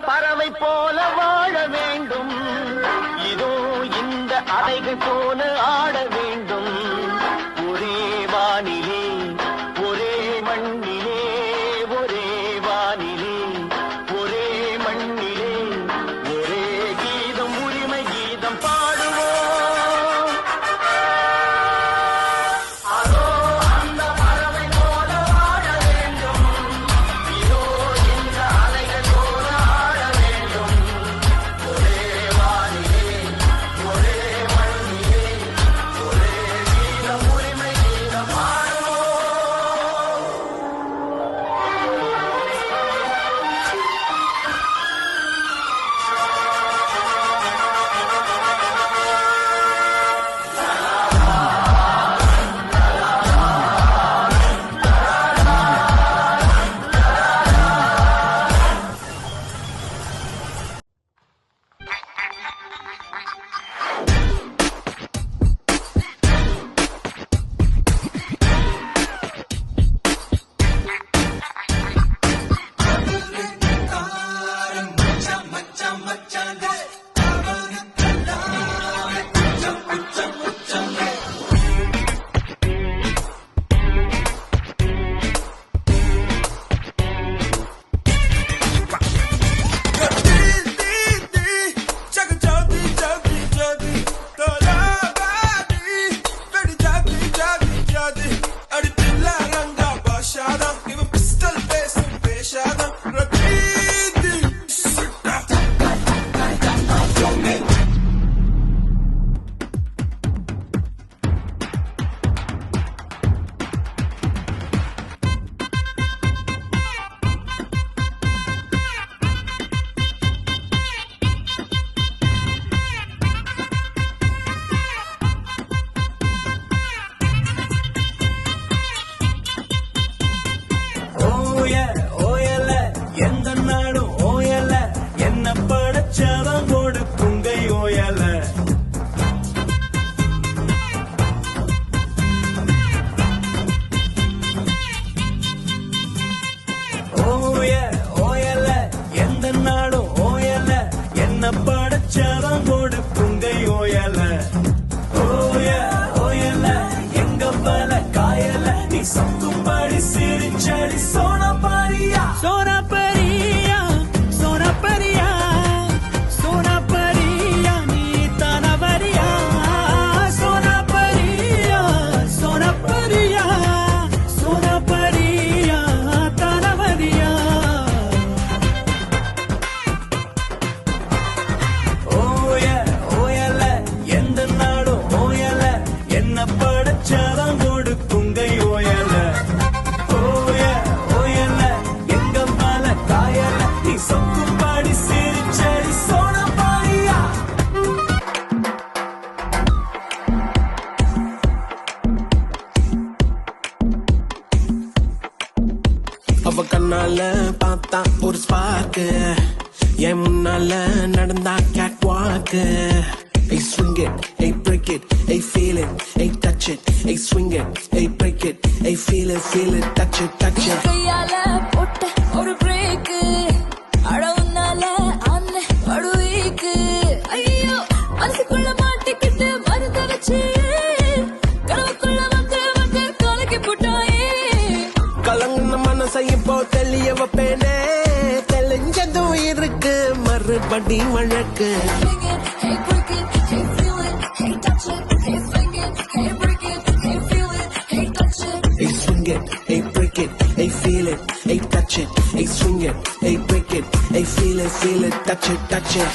பறவை போல வாழ வேண்டும். இதோ இந்த அலைகள் போல ஆட வேண்டும். ஒரே வானிலே ஒரே மண்ணிலே ஒரே வானிலே ஒரே மண்ணிலே ஒரே கீதம் உரிமை கீதம் பாடுவோம். அதோ அந்த பறவை போல வாழ வேண்டும். இதோ இந்த அலைகள் போல ஆட வேண்டும். ஒரே வானிலே ஒரே மண்ணிலே ஒரே கீதம் உரிமை கீதம் பாடுவோம். ஓயல எந்த நாடும் ஓயல என்ன படைச்சவன் கொடுக்குங்கை ஓயல ஓயல எந்த நாடும் ஓயல என்ன படைச்சவன் கொடுக்குங்கை ஓயல ஓயல எங்க பல காயல நீ சொக்கும்படி சிரிச்சடி சோனா பாரியா சோனா பரியா சோனா பரியா சோனா பரியா நீ தானவரியா சோனா பரியா சோனா பரியா சோனா பரியா தானவரியா ஓயல எந்த நாடும் ஓயல என்ன படைச்சவன் கொடுக்குங்கை ஓயல ஓயல எங்க மேல காயல நீ சொக்கும்படி சிரிச்சடி சோனா பாரியா அவ கண்ணால பார்த்தா ஒரு ஸ்பார்க்கு என் முன்னால நடந்தா கேட் வாக்கு. Hey swing it, hey break it, hey feel it, hey touch it, hey swing it, hey break it, hey feel it, touch it, touch it. கையால போட்ட ஒரு பிரேக் அடவுனால அண்ணே படுவீக்கு ஐயோ மனசுக்குள்ள மாட்டிக்கிட்டு மருந்து வச்சு கனவுக்குள்ள வந்து வந்து கலக்கி போட்டாயே. கலங்குன மனசை இப்போ தெளிய வைப்பேனே, தெளிஞ்சதும் இருக்கு மறுபடி வழக்கு. Swing it, hey break it, hey feel it, hey touch it, hey swing it, hey break it, hey feel it, hey touch it. Hey swing it, hey break it, hey feel it, hey touch it, hey swing it, hey break it, hey feel it, touch it, touch it.